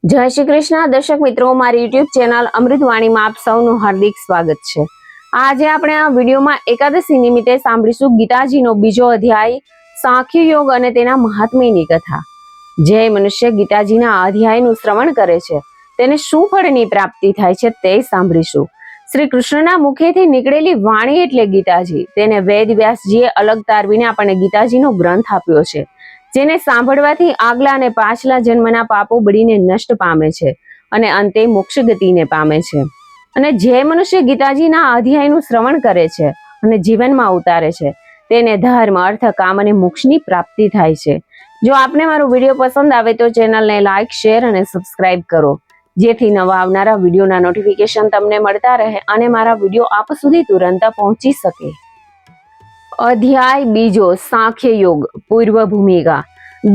જય શ્રી કૃષ્ણ દર્શક મિત્રો, મારી યુટ્યુબ ચેનલ અમૃતવાણીમાં આપ સૌનું હાર્દિક સ્વાગત છે। આજે આપણે આ વિડીયોમાં એકાદશી નિમિત્તે સાંભળીશું ગીતાજીનો બીજો અધ્યાય સાંખ્ય યોગ અને તેના મહાત્મ્યની કથા। જે મનુષ્ય ગીતાજીના અધ્યાયનું શ્રવણ કરે છે તેને શું ફળની પ્રાપ્તિ થાય છે તે સાંભળીશું। શ્રી કૃષ્ણના મુખેથી નીકળેલી વાણી એટલે ગીતાજી। તેને વેદ વ્યાસજીએ અલગ તારવીને આપણને ગીતાજીનો ગ્રંથ આપ્યો છે, જેને સાંભળવાથી આગલા અને પાછલા જન્મના પાપો બળીને નષ્ટ પામે છે અને અંતે મોક્ષ ગતિને પામે છે। અને જે મનુષ્ય ગીતાજીના અધ્યાયનું શ્રવણ કરે છે અને જીવનમાં ઉતારે છે તેને ધર્મ, અર્થ, કામ અને મોક્ષની પ્રાપ્તિ થાય છે। જો આપને મારો વિડીયો પસંદ આવે તો ચેનલને લાઈક, શેર અને સબસ્ક્રાઇબ કરો, જેથી નવા આવનારા વિડીયોના નોટિફિકેશન તમને મળતા રહે અને મારા વિડીયો આપ સુધી તુરંત પહોંચી શકે। અધ્યાય બીજો, સાંખ્ય યોગ, પૂર્વ ભૂમિકા।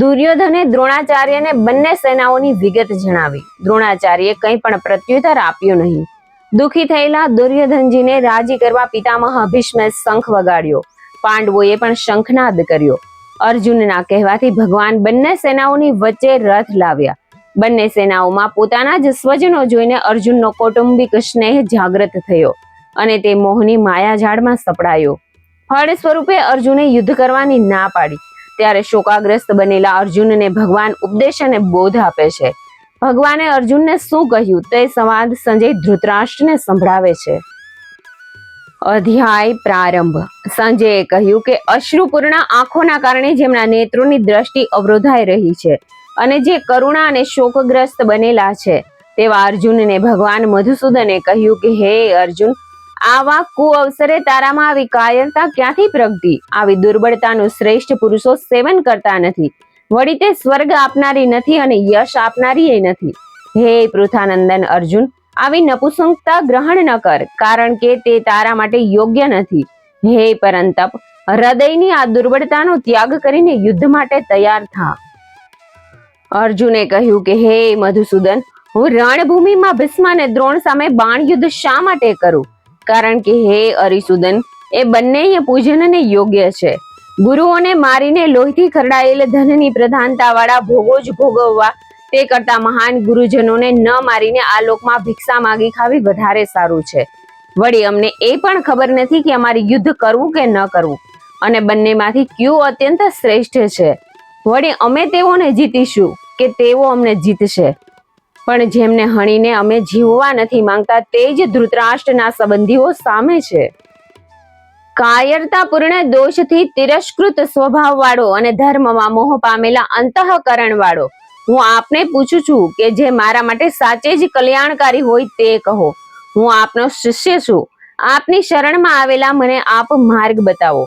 દુર્યોધને દ્રોણાચાર્યને બંને સેનાઓની વિગત જણાવી। દ્રોણાચાર્યે કંઈ પણ પ્રત્યુત્તર આપ્યો નહીં। દુઃખી થયેલા દુર્યોધનજીને રાજી કરવા પિતામહ ભીષ્મે શંખ વગાડ્યો। પાંડવોએ પણ શંખનાદ કર્યો। અર્જુનના કહેવાથી ભગવાન બંને સેનાઓની વચ્ચે રથ લાવ્યા। બંને સેનાઓમાં પોતાના જ સ્વજનો જોઈને અર્જુનનો કૌટુંબિક સ્નેહ જાગૃત થયો અને તે મોહની માયાજાળમાં સપડાયો। ફળ સ્વરૂપે અર્જુને યુદ્ધ કરવાની ના પાડી। ત્યારે શોકાગ્રસ્ત બનેલા અર્જુનને ભગવાન ઉપદેશ અને બોધ આપે છે। ભગવાને અર્જુનને શું કહ્યું તે સંવાદ સંજય ધૃતરાષ્ટ્રને સંભળાવે છે। અધ્યાય પ્રારંભ। સંજયે કહ્યું કે અશ્રુપૂર્ણ આંખોના કારણે જેમના નેત્રોની દ્રષ્ટિ અવરોધાઈ રહી છે અને જે કરુણા અને શોકગ્રસ્ત બનેલા છે તેવા અર્જુનને ભગવાન મધુસૂદને કહ્યું કે હે અર્જુન, આવા કુઅવસરે તારામાં આવી કાયરતા ક્યાંથી પ્રગટી? આવી દુર્બળતાનું શ્રેષ્ઠ પુરુષો સેવન કરતા નથી, વળી તે સ્વર્ગ આપનારી નથી અને યશ આપનારી નથી। હે પૃથાનંદન અર્જુન, આવી નપુંસકતા ગ્રહણ ન કર, કારણ કે તે તારા માટે યોગ્ય નથી। હે પરંતપ, હૃદયની આ દુર્બળતાનો ત્યાગ કરીને યુદ્ધ માટે તૈયાર થા। અર્જુને કહ્યું કે હે મધુસૂદન, હું રણભૂમિમાં ભીષ્મ અને દ્રોણ સામે બાણ યુદ્ધ શા માટે કરું? કારણ કે હે અરિસુદન, એ બંને પૂજનને યોગ્ય છે। ગુરુઓને મારીને લોહીથી ખરડાયેલ ધનની પ્રધાનતા વાળા ભોગો જ ભોગવવા તે કરતા મહાન ગુરુજનોને ન મારીને આ લોકમાં ભિક્ષા માગી ખાવી વધારે સારું છે। વળી અમને એ પણ ખબર નથી કે અમારે યુદ્ધ કરવું કે ન કરવું અને બંનેમાંથી કયું અત્યંત શ્રેષ્ઠ છે। વળી અમે તેઓને જીતીશું કે તેઓ અમને જીતશે? પણ જેમને હણીને અમે જીવવા નથી માંગતા તે જ ધૃતરાષ્ટ્રના સંબંધીઓ સામે છે। કાયરતાપૂર્ણ દોષથી તિરસ્કૃત સ્વભાવ વાળો અને ધર્મમાં મોહ પામેલા અંતઃકરણ વાળો હું આપને પૂછું છું કે જે મારા માટે સાચે જ કલ્યાણકારી હોય તે કહો। હું આપનો શિષ્ય છું, આપની શરણમાં આવેલા મને આપ માર્ગ બતાવો।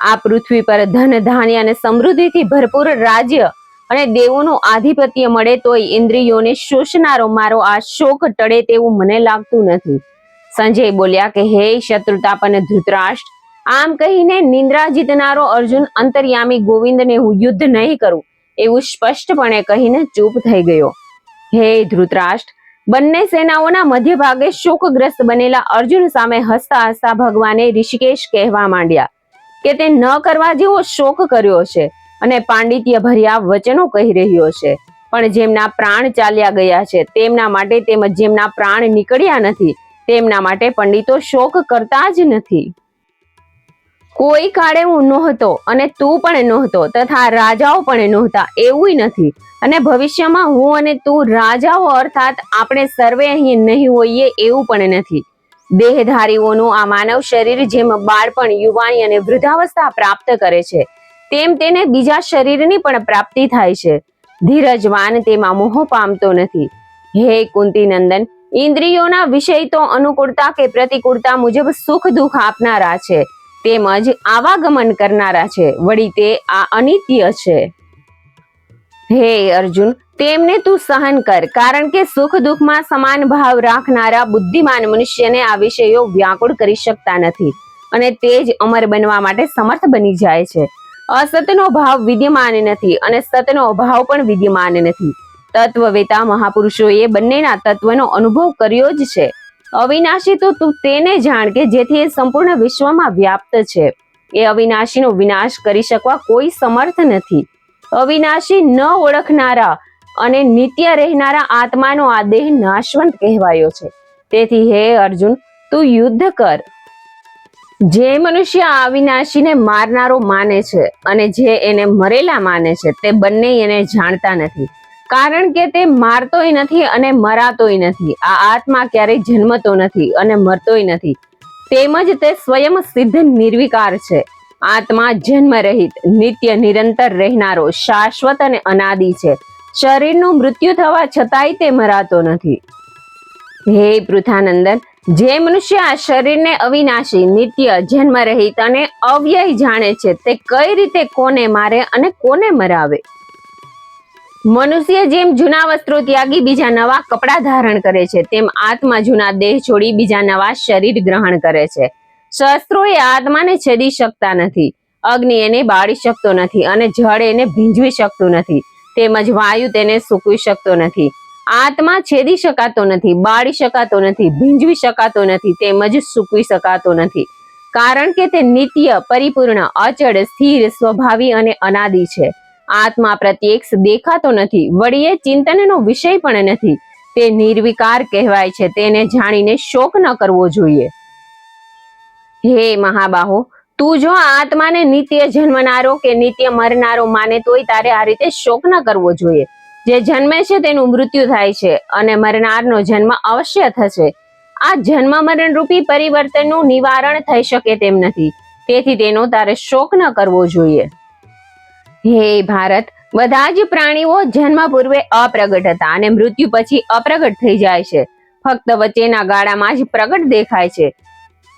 આ પૃથ્વી પર ધન, ધાન્ય અને સમૃદ્ધિથી ભરપૂર રાજ્ય અને દેવોનું આધિપત્ય મળે તોય ઇન્દ્રિયોને શોષનારો મારો આ શોક ટળે તેવું મને લાગતું નથી। સંજય બોલ્યા કે હે શત્રુતાપન ધૃતરાષ્ટ્ર, આમ કહીને નિંદ્રા જીતનારો અર્જુન અંતર્યામી ગોવિંદને હું યુદ્ધ નહીં કરું એવું સ્પષ્ટપણે કહીને ચૂપ થઈ ગયો। હે ધૃતરાષ્ટ્ર, બંને સેનાઓના મધ્ય ભાગે શોકગ્રસ્ત બનેલા અર્જુન સામે હસતા હસતા ભગવાને ઋષિકેશ કહેવા માંડ્યા કે તે ન કરવા જેવો શોક કર્યો છે અને પાંડિત્ય ભર્યા વચનો કહી રહ્યો છે, પણ જેમના પ્રાણ ચાલ્યા ગયા છે તેમના માટે તેમજ જેમના પ્રાણ નીકળ્યા નથી તેમના માટે પંડિતો શોક કરતા જ નથી। કોઈ કાળે હું નહોતો અને તું પણ નહોતો તથા રાજાઓ પણ નહોતા એવું નથી, અને ભવિષ્યમાં હું અને તું રાજાઓ અર્થાત આપણે સર્વે અહીં નહીં હોઈએ એવું પણ નથી। દેહધારીઓનું આ માનવ શરીર જેમ બાળપણ, યુવાની અને વૃદ્ધાવસ્થા પ્રાપ્ત કરે છે તેમ તેને બીજા શરીરની પણ પ્રાપ્તિ થાય છે। ધીરજવાન તેમાં મોહ પામતો નથી। હે કુંતી નંદન, ઇન્દ્રિયોના વિષય તો અનુકૂળતા કે પ્રતિકૂળતા મુજબ સુખ દુઃખ આપનારા છે તેમજ આવાગમન કરનારા છે, વળી તે આ અનિત્ય છે। હે અર્જુન, તેમને તું સહન કર, કારણ કે સુખ દુઃખમાં સમાન ભાવ રાખનારા બુદ્ધિમાન મનુષ્યને આ વિષયો વ્યાકુળ કરી શકતા નથી અને તે જ અમર બનવા માટે સમર્થ બની જાય છે। અસતનો ભાવ વિદ્યમાન નથી અને સતનો અભાવ પણ વિદ્યમાન નથી। તત્વવેતા મહાપુરુષોએ બંનેના તત્વનો અનુભવ કર્યો જ છે। અવિનાશી તો તું તેને જાણ કે જેથી એ સંપૂર્ણ વિશ્વમાં વ્યાપ્ત છે। એ અવિનાશીનો વિનાશ કરી શકવા કોઈ સમર્થ નથી। અવિનાશી ન ઓળખનારા અને નિત્ય રહેનારા આત્માનો આ દેહ નાશવંત કહેવાયો છે. તેથી હે અર્જુન, તું યુદ્ધ કર. જે મનુષ્ય આ અવિનાશીને મારનારો માને છે અને જે એને મરેલા માને છે તે બંને એને જાણતા નથી, કારણ કે તે મારતોય નથી અને મરાતોય નથી. આ આત્મા ક્યારેય જન્મતો નથી અને મરતોય નથી, તેમજ તે સ્વયં સિદ્ધ નિર્વિકાર છે. આત્મા જન્મ રહિત, નિત્ય નિરંતર રહેનારો, શાશ્વત અને અનાદિ છે. શરીરનું મૃત્યુ થવા છતાંય તે મરાતો નથી. હે પૃથાનંદન, જે મનુષ્ય આ શરીરને અવિનાશી, નિત્ય, જન્મ રહિત અને અવ્યય જાણે છે તે કઈ રીતે કોને મારે અને કોને મરાવે? મનુષ્ય જેમ જૂના વસ્ત્રો ત્યાગી બીજા નવા કપડા ધારણ કરે છે, તેમ આત્મા જૂના દેહ છોડી બીજા નવા શરીર ગ્રહણ કરે છે. શસ્ત્રો એ આત્માને છેદી શકતા નથી, અગ્નિ એને બાળી શકતો નથી અને જળ એને ભીંજવી શકતું નથી, તેમજ વાયુ તેને સૂકવી શકતો નથી. આત્મા છેદી શકાતો નથી, બાળી શકાતો નથી, ભીંજવી શકાતો નથી, તેમજ સૂકવી શકાતો નથી, કારણ કે તે નિત્ય, પરિપૂર્ણ, અચળ, સ્થિર, સ્વભાવી અને અનાદિ છે. આત્મા પ્રત્યક્ષ દેખાતો નથી, વળી એ ચિંતનનો વિષય પણ નથી. તે નિર્વિકાર કહેવાય છે. તેને જાણીને શોક ન કરવો જોઈએ. હે મહાબાહો, તું જો આત્માને નિત્ય જન્મનારો કે નિત્ય મરનારો માને તોય તારે આ રીતે શોક ન કરવો જોઈએ. જે જન્મે છે તેનું મૃત્યુ થાય છે અને મરનારનો જન્મ અવશ્ય થશે. આ જન્મ મરણ રૂપી પરિવર્તનનું નિવારણ થઈ શકે તેમ નથી, તેથી તેનો તારે શોક ન કરવો જોઈએ. હે ભારત, બધા જ પ્રાણીઓ જન્મ પૂર્વે અપ્રગટ હતા અને મૃત્યુ પછી અપ્રગટ થઈ જાય છે. ફક્ત વચ્ચેના ગાળામાં જ પ્રગટ દેખાય છે.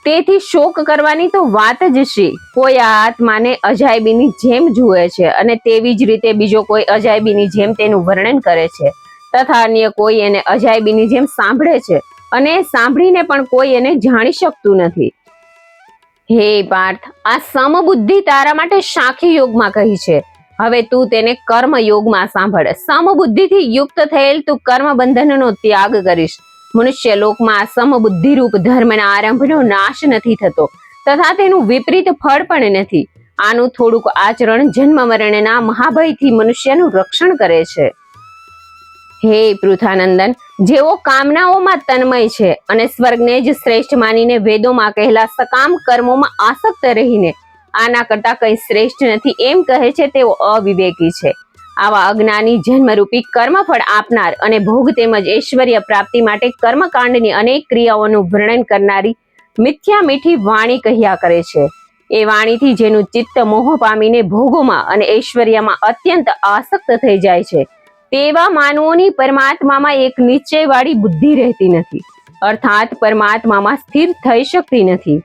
તેથી શોક કરવાની તો વાત જ શી? કોઈ આ આત્માને અજાયબીની જેમ જુએ છે અને તેવી જ રીતે બીજો કોઈ અજાયબીની જેમ તેનું વર્ણન કરે છે, તથા અન્ય કોઈ એને અજાયબીની જેમ સાંભળે છે અને સાંભળીને પણ કોઈ એને જાણી શકતું નથી. હે પાર્થ, આ સમબુદ્ધિ તારા માટે સાંખ્ય યોગમાં કહી છે. હવે તું તેને કર્મ યોગમાં સાંભળ. સમબુદ્ધિથી યુક્ત થયેલ તું કર્મ બંધનનો ત્યાગ કરીશ. મનુષ્ય લોકમાં સમબુદ્ધિ રૂપ ધર્મના આરંભનો નાશ નથી થતો તથા તેનું વિપરીત ફળ પણ નથી. આનું થોડુંક આચરણ જન્મ મરણના મહાભયથી મનુષ્યનું રક્ષણ કરે છે. હે પૃથાનંદન, જેઓ કામનાઓમાં તન્મય છે અને સ્વર્ગને જ શ્રેષ્ઠ માનીને વેદોમાં કહેલા સકામ કર્મોમાં આસક્ત રહીને આના કરતા કંઈ શ્રેષ્ઠ નથી એમ કહે છે, તેઓ અવિવેકી છે. આવા અજ્ઞાની જન્મરૂપી કર્મફળ આપનાર અને ભોગ તેમજ ઐશ્વર્ય પ્રાપ્તિ માટે કર્મકાંડની અનેક ક્રિયાઓનું વર્ણન કરનારી મિથ્યા મીઠી વાણી કહ્યા કરે છે. એ વાણીથી જેનું ચિત્ત મોહ પામીને ભોગોમાં અને ઐશ્વર્યમાં અત્યંત આસક્ત થઈ જાય છે, તેવા માનવોની પરમાત્મામાં એક નિશ્ચયવાળી બુદ્ધિ રહેતી નથી, અર્થાત પરમાત્મામાં સ્થિર થઈ શકતી નથી.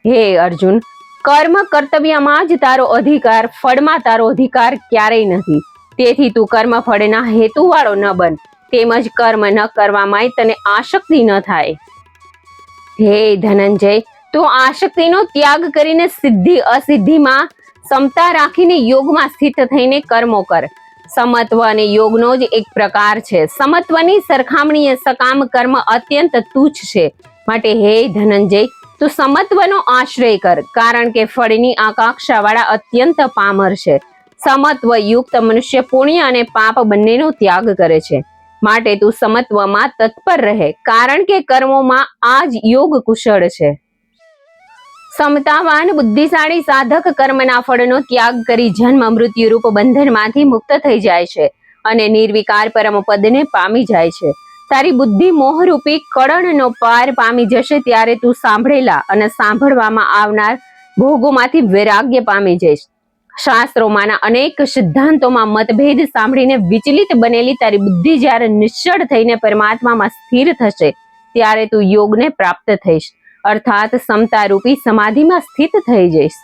હે અર્જુન, કર્મ કર્તવ્યમાં જ તારો અધિકાર, ફળમાં તારો અધિકાર ક્યારેય નથી. તેથી તું કર્મ ફળના હેતુવાળો ન બન, તેમજ કર્મ ન કરવામાં તને આસક્તિ ન થાય. હે ધનંજય, તું આસક્તિનો ત્યાગ કરીને સિદ્ધિ અસિદ્ધિમાં સમતા રાખીને યોગમાં સ્થિત થઈને કર્મો કર. સમત્વ અને યોગનો જ એક પ્રકાર છે. સમત્વની સરખામણીએ સકામ કર્મ અત્યંત તુચ્છ છે. માટે હે ધનંજય, તું સમત્વનો આશ્રય કર, કારણ કે ફળની આકાંક્ષાવાળા અત્યંત પામર છે. સમત્વ યુક્ત મનુષ્ય પુણ્ય અને પાપ બંનેનો ત્યાગ કરે છે. માટે તું સમત્વમાં તત્પર રહે, કારણ કે કર્મોમાં આ જ યોગ કુશળ છે. સમતાવાન બુદ્ધિશાળી સાધક કર્મના ફળનો ત્યાગ કરી જન્મ મૃત્યુ રૂપ બંધનમાંથી મુક્ત થઈ જાય છે અને નિર્વિકાર પરમ પદને પામી જાય છે. તારી બુદ્ધિ મોહરૂપી કળણનો પાર પામી જશે ત્યારે તું સાંભળેલા અને સાંભળવામાં આવનાર ભોગોમાંથી વૈરાગ્ય પામી જઈશ. શાસ્ત્રોમાંના અનેક સિદ્ધાંતોમાં મતભેદ સાંભળીને વિચલિત બનેલી તારી બુદ્ધિ જ્યારે નિશ્ચળ થઈને પરમાત્મામાં સ્થિર થશે ત્યારે તું યોગને પ્રાપ્ત થઈશ, અર્થાત સમતારૂપી સમાધિમાં સ્થિત થઈ જઈશ.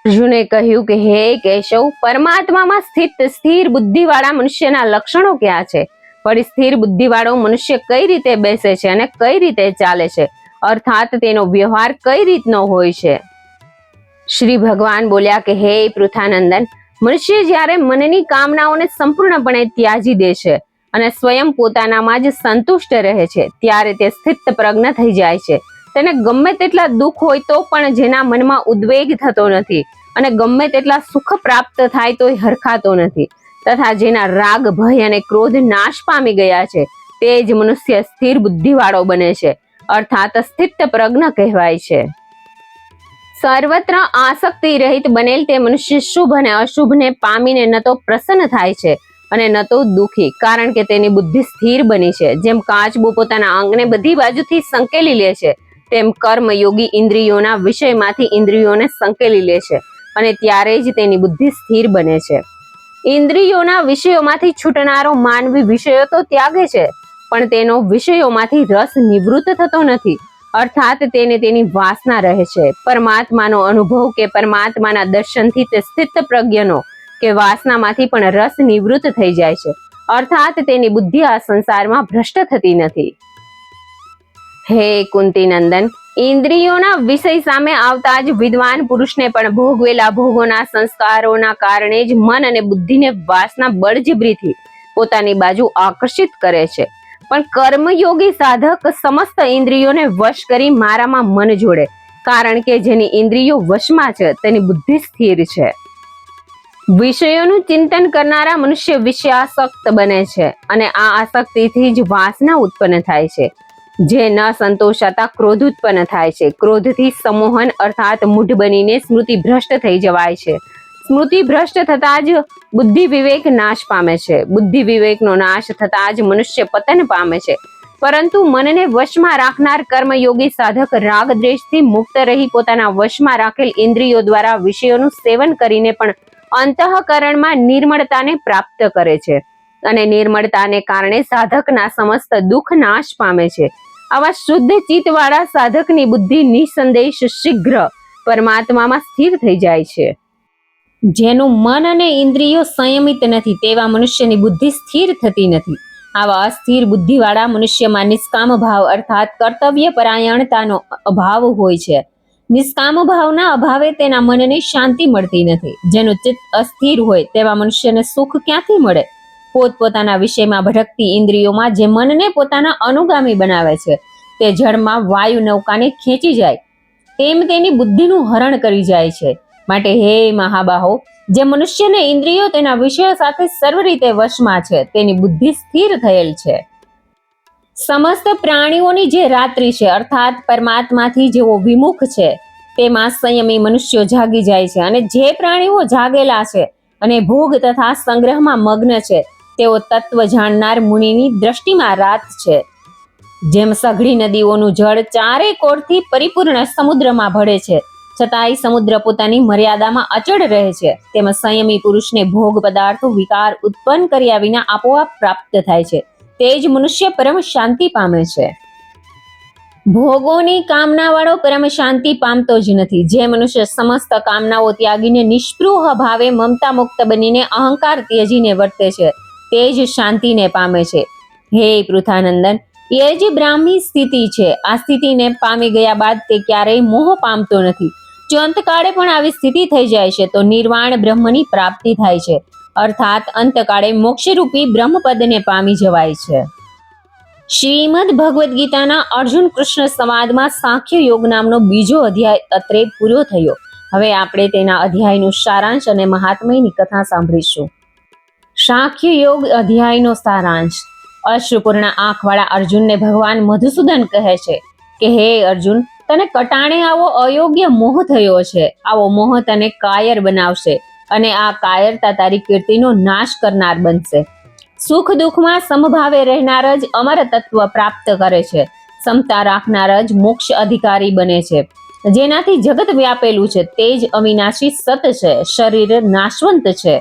અર્જુને કહ્યું કે હે કેશવ, પરમાત્મામાં સ્થિત સ્થિર બુદ્ધિવાળા મનુષ્યના લક્ષણો ક્યાં છે? વળી સ્થિર બુદ્ધિવાળો મનુષ્ય કઈ રીતે બેસે છે અને કઈ રીતે ચાલે છે, અર્થાત તેનો વ્યવહાર કઈ રીતનો હોય છે? શ્રી ભગવાન બોલ્યા કે હે પૃથાનંદન, મનુષ્ય જ્યારે મનની કામનાઓને સંપૂર્ણપણે ત્યાજી દે છે અને સ્વયં પોતાનામાં જ સંતુષ્ટ રહે છે ત્યારે તે સ્થિત પ્રજ્ઞ થઈ જાય છે. તેને ગમે તેટલા દુઃખ હોય તો પણ જેના મનમાં ઉદ્વેગ થતો નથી અને ગમે તેટલા સુખ પ્રાપ્ત થાય તોય હરખાતો નથી. તથા જેના રાગ, ભય અને ક્રોધ નાશ પામી ગયા છે તે જ મનુષ્ય સ્થિર બુદ્ધિવાળો બને છે, અર્થાત સ્થિત પ્રજ્ઞ કહેવાય છે. સર્વત્ર આસક્તિ રહિત બનેલ તે મનુષ્ય શુભ અને અશુભને પામીને ન તો પ્રસન્ન થાય છે અને ન તો દુઃખી, કારણ કે તેની બુદ્ધિ સ્થિર બની છે. જેમ કાચબો પોતાના અંગને બધી બાજુથી સંકેલી લે છે, તેમ કર્મયોગી ઇન્દ્રિયોના વિષયમાંથી ઇન્દ્રિયોને સંકેલી લે છે અને ત્યારે જ તેની બુદ્ધિ સ્થિર બને છે. ઇન્દ્રિયોના વિષયોમાંથી છૂટનારો માનવી વિષયો તો ત્યાગે છે, પણ તેનો વિષયોમાંથી રસ નિવૃત્ત થતો નથી, અર્થાત તેને તેની વાસના રહે છે. પરમાત્માનો અનુભવ કે પરમાત્માના દર્શનથી તે સ્થિત પ્રજ્ઞનો કે વાસનામાંથી પણ રસ નિવૃત્ત થઈ જાય છે, અર્થાત તેની બુદ્ધિ આ સંસારમાં ભ્રષ્ટ થતી નથી. હે કુંતી નંદન, ઇન્દ્રિયોના વિષય સામે આવતા જ વિદ્વાન પુરુષને પણ ભોગવેલા ભોગોના સંસ્કારોના કારણે જ મન અને બુદ્ધિને વાસના બળજબરીથી પોતાની બાજુ આકર્ષિત કરે છે. પણ કર્મયોગી સાધક સમસ્ત ઇન્દ્રિયોને વશ કરી મારામાં મન જોડે, કારણ કે જેની ઇન્દ્રિયો વશમાં છે તેની બુદ્ધિ સ્થિર છે. વિષયોનું ચિંતન કરનારા મનુષ્ય વિષયાસક્ત બને છે અને આ આસક્તિથી જ વાસના ઉત્પન્ન થાય છે. જે ન સંતોષાતા ક્રોધ ઉત્પન્ન થાય છે. ક્રોધથી સમોહન અર્થાત મૂઢ બનીને સ્મૃતિ ભ્રષ્ટ થઈ જવાય છે. સ્મૃતિ ભ્રષ્ટ થતા જ બુદ્ધિ વિવેક નાશ પામે છે. બુદ્ધિ વિવેકનો નાશ થતા જ મનુષ્ય પતન પામે છે. પરંતુ મનને વશમાં રાખનાર કર્મયોગી સાધક રાગ દ્વેષથી મુક્ત રહી પોતાના વશમાં રાખેલ ઇન્દ્રિયો દ્વારા વિષયોનું સેવન કરીને પણ અંતઃકરણમાં નિર્મળતાને પ્રાપ્ત કરે છે અને નિર્મળતાને કારણે સાધકના સમસ્ત દુઃખ નાશ પામે છે. આવા શુદ્ધ ચિત્તવાળા સાધકની બુદ્ધિ નિસંદેહ શીઘ્ર પરમાત્મામાં સ્થિર થઈ જાય છે. જેનું મન અને ઇન્દ્રિયો સંયમિત નથી તેવા મનુષ્યની બુદ્ધિ સ્થિર થતી નથી. આવા અસ્થિર બુદ્ધિવાળા મનુષ્યમાં નિષ્કામ ભાવ અર્થાત કર્તવ્ય પરાયણતાનો અભાવ હોય છે. નિષ્કામ ભાવના અભાવે તેના મનને શાંતિ મળતી નથી. જેનું ચિત્ત અસ્થિર હોય તેવા મનુષ્યને સુખ ક્યાંથી મળે? પોતપોતાના વિષયમાં ભટકતી ઇન્દ્રિયોમાં જે મનને પોતાના અનુગામી બનાવે છે તે જળમાં વાયુ નૌકાને ખેંચી જાય તેમ તેની બુદ્ધિનું હરણ કરી જાય છે. માટે હે મહાબાહો, જે મનુષ્યને ઇન્દ્રિયો તેના વિષયો સાથે સર્વ રીતે વશમાં છે તેની બુદ્ધિ સ્થિર થયેલ છે. સમસ્ત પ્રાણીઓની જે રાત્રિ છે અર્થાત પરમાત્માથી જેવો વિમુખ છે તેમાં સંયમી મનુષ્યો જાગી જાય છે. અને જે પ્રાણીઓ જાગેલા છે અને ભોગ તથા સંગ્રહમાં મગ્ન છે તેઓ તત્વ જાણનાર મુનિની દ્રષ્ટિમાં રાત છે. જેમ સઘળી નદીઓનું જળ ચારે કોરથી પરિપૂર્ણ સમુદ્રમાં ભળે છે છતાંય સમુદ્ર પોતાની મર્યાદામાં અચળ રહે છે, તેમ સંયમી પુરુષને ભોગ પદાર્થો વિકાર ઉત્પન્ન કર્યા વિના આપોઆપ પ્રાપ્ત થાય છે. તે જ મનુષ્ય પરમ શાંતિ પામે છે. ભોગોની કામના વાળો પરમ શાંતિ પામતો જ નથી. જે મનુષ્ય સમસ્ત કામનાઓ ત્યાગીને નિષ્પૃહ ભાવે મમતા મુક્ત બનીને અહંકાર ત્યજીને વર્તે છે તે જ શાંતિને પામે છે. હે પૃથાનંદન, એ જે બ્રાહ્મી સ્થિતિ છે આ સ્થિતિને પામી ગયા બાદ તે ક્યારેય મોહ પામતો નથી. જો અંતકાળે પણ આવી સ્થિતિ થઈ જાય છે તો નિર્વાણ બ્રહ્મની પ્રાપ્તિ થાય છે, અર્થાત અંતકાળે મોક્ષરૂપી બ્રહ્મપદને પામી જવાય છે. શ્રીમદ ભગવદ્ ગીતાના અર્જુન કૃષ્ણ સંવાદમાં સાંખ્ય યોગ નામનો બીજો અધ્યાય અત્રે પૂરો થયો. હવે આપણે તેના અધ્યાયનું સારાંશ અને મહાત્મ્યની કથા સાંભળીશું. સાંખ્ય યોગ અધ્યાયનો સારાંશ. અશ્રુપૂર્ણ આંખવાળા અર્જુનને ભગવાન મધુસૂદન કહે છે કે હે અર્જુન, તને કટાણે આવો અયોગ્ય મોહ થયો છે. આવો મોહ તને કાયર બનાવશે અને આ કાયરતા તારી કીર્તિનો નાશ કરનાર બનશે. સુખ દુઃખમાં સમભાવે રહેનાર જ અમર તત્વ પ્રાપ્ત કરે છે. સમતા રાખનાર જ મોક્ષ અધિકારી બને છે. જેનાથી જગત વ્યાપેલું છે તે જ અવિનાશી સત છે. શરીર નાશવંત છે.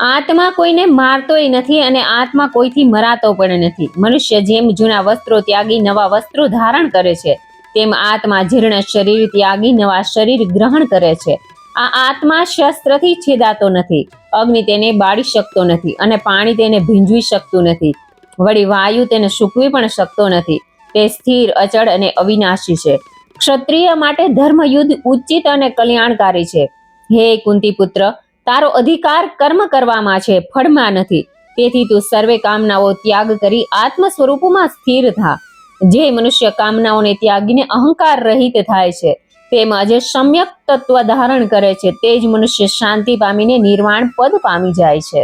આત્મા કોઈને મારતોય નથી અને આત્મા કોઈથી મરાતો પણ નથી. મનુષ્ય જેમ જૂના વસ્ત્રો ત્યાગી નવા વસ્ત્રો ધારણ કરે છે તેમ આત્મા જીર્ણ શરીર ત્યાગી નવા શરીર ગ્રહણ કરે છે. આ આત્મા શસ્ત્રથી છેદાતો નથી. અગ્નિ તેને બાળી શકતો નથી અને પાણી તેને ભીંજવી શકતું નથી. વળી વાયુ તેને સૂકવી પણ શકતો નથી. તે સ્થિર, અચળ અને અવિનાશી છે. ક્ષત્રિય માટે ધર્મયુદ્ધ ઉચિત અને કલ્યાણકારી છે. હે કુંતી પુત્ર, તારો અધિકાર કર્મ કરવામાં છે, ફળમાં નથી. તેથી તું સર્વે કામનાઓ ત્યાગ કરી આત્મ સ્વરૂપમાં સ્થિર થા. જે મનુષ્ય કામનાઓને ત્યાગીને અહંકાર રહિત થાય છે તેમજ સમ્યક તત્વ ધારણ કરે છે તે જ મનુષ્ય શાંતિ પામીને નિર્વાણ પદ પામી જાય છે.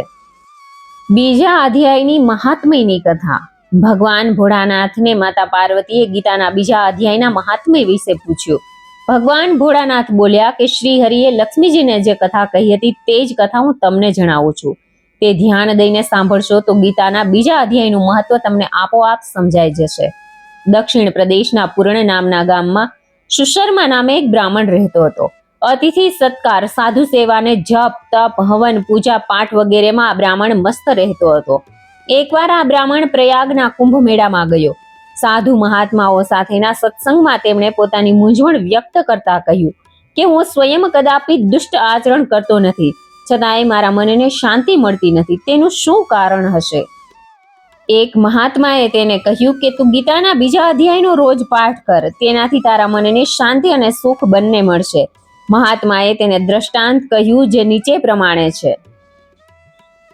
બીજા અધ્યાયની મહાત્મ્યની કથા. ભગવાન ભોળાનાથને માતા પાર્વતીએ ગીતાના બીજા અધ્યાયના મહાત્મ્ય વિશે પૂછ્યું. ભગવાન ભોળાનાથ બોલ્યા કે શ્રી હરિએ લક્ષ્મીજીને જે કથા કહી હતી તે જ કથા હું તમને જણાવું છું. તે ધ્યાન દઈને સાંભળશો તો ગીતાના બીજા અધ્યાયનું મહત્વ તમને આપોઆપ સમજાઈ જશે. દક્ષિણ પ્રદેશના પૂર્ણ નામના ગામમાં સુશર્મા નામે એક બ્રાહ્મણ રહેતો હતો. અતિથિ સત્કાર, સાધુ સેવાને જપ, તપ, હવન, પૂજા પાઠ વગેરેમાં આ બ્રાહ્મણ મસ્ત રહેતો હતો. એકવાર આ બ્રાહ્મણ પ્રયાગના કુંભ મેળામાં ગયો. સાધુ મહાત્માઓ સાથેના સત્સંગમાં તેમણે પોતાની મૂંઝવણ વ્યક્ત કરતા કહ્યું કે હું સ્વયં કદાપી દુષ્ટ આચરણ કરતો નથી, છતાંય મારા મનને શાંતિ મળતી નથી. તેનું શું કારણ હશે? એક મહાત્માએ તેને કહ્યું કે તું ગીતાના બીજા અધ્યાયનો રોજ પાઠ કર, તેનાથી તારા મનને શાંતિ અને સુખ બંને મળશે. મહાત્માએ તેને દ્રષ્ટાંત કહ્યું જે નીચે પ્રમાણે છે.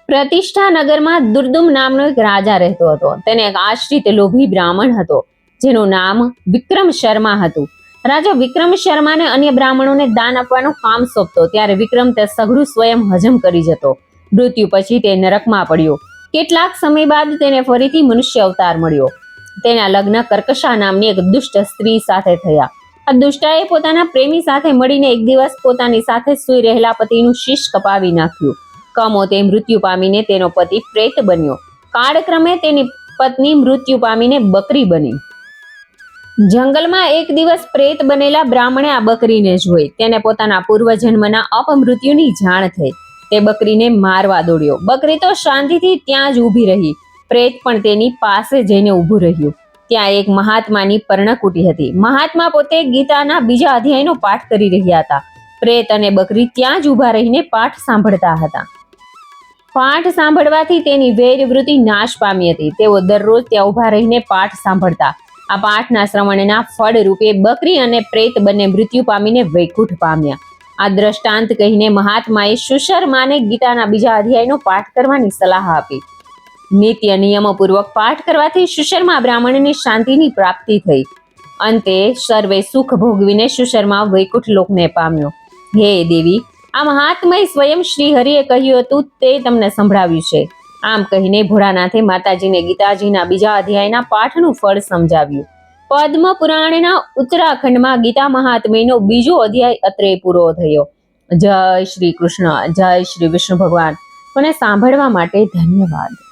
પ્રતિષ્ઠા નગરમાં દુર્દુમ નામનો એક રાજા રહેતો હતો. તેને એક આશ્રિત લોભી બ્રાહ્મણ હતો જેનું નામ વિક્રમ શર્મા હતું. રાજા વિક્રમ શર્માને અન્ય બ્રાહ્મણોને દાન આપવાનું કામ સોંપતો ત્યારે વિક્રમ તે સઘળું સ્વયં હજમ કરી જતો. મૃત્યુ પછી તે નરકમાં પડ્યો. કેટલાક સમય બાદ તેને ફરીથી મનુષ્ય અવતાર મળ્યો. તેના લગ્ન કર્કશા નામની એક દુષ્ટ સ્ત્રી સાથે થયા. આ દુષ્ટાએ પોતાના પ્રેમી સાથે મળીને એક દિવસ પોતાની સાથે સૂઈ રહેલા પતિનું શીશ કપાવી નાખ્યું. કમોતે મૃત્યુ પામીને તેનો પતિ પ્રેત બન્યો. કાળક્રમે તેની પત્ની મૃત્યુ પામીને બકરી બની. જંગલમાં એક દિવસ પ્રેત બનેલા બ્રાહ્મણે આ બકરીને જોઈ. તેને પોતાના પૂર્વજન્મના અપમૃત્યુની જાણ થઈ. તે બકરીને મારવા દોડ્યો. બકરી તો શાંતિથી ત્યાં જ ઊભી રહી. પ્રેત પણ તેની પાસે જઈને ઊભું રહ્યું. ત્યાં એક મહાત્માની પર્ણકુટી હતી. મહાત્મા પોતે ગીતાના બીજા અધ્યાયનો પાઠ કરી રહ્યા હતા. પ્રેત અને બકરી ત્યાં જ ઊભા રહીને પાઠ સાંભળતા હતા. પાઠ સાંભળવાથી તેની વૈરવૃત્તિ નાશ પામી હતી. તેઓ દરરોજ ત્યાં ઊભા રહીને પાઠ સાંભળતા. આ પાઠના શ્રવણના ફળ રૂપે બકરી અને પ્રેત બંને મૃત્યુ પામીને વૈકુંઠ પામ્યા. આ દ્રષ્ટાંત કહીને મહાત્માએ સુશર્માને ગીતાના બીજા અધ્યાયનો પાઠ કરવાની સલાહ આપી. નિત્ય નિયમપૂર્વક પાઠ કરવાથી સુશર્મા બ્રાહ્મણને શાંતિની પ્રાપ્તિ થઈ. અંતે સર્વે સુખ ભોગવીને સુશર્મા વૈકુંઠ લોકને પામ્યો. હે દેવી, આ મહાત્મય સ્વયં શ્રી હરિએ કહ્યું હતું તે તમને સંભળાવ્યું છે. આમ કહીને ભોળાનાથે માતાજીને ગીતાજીના બીજા અધ્યાયના પાઠનું ફળ સમજાવ્યું. પદ્મ પુરાણના ઉત્તરાખંડમાં ગીતા મહાત્મ્યનો બીજો અધ્યાય અત્રે પૂરો થયો. જય શ્રી કૃષ્ણ, જય શ્રી વિષ્ણુ ભગવાન. મને સાંભળવા માટે ધન્યવાદ.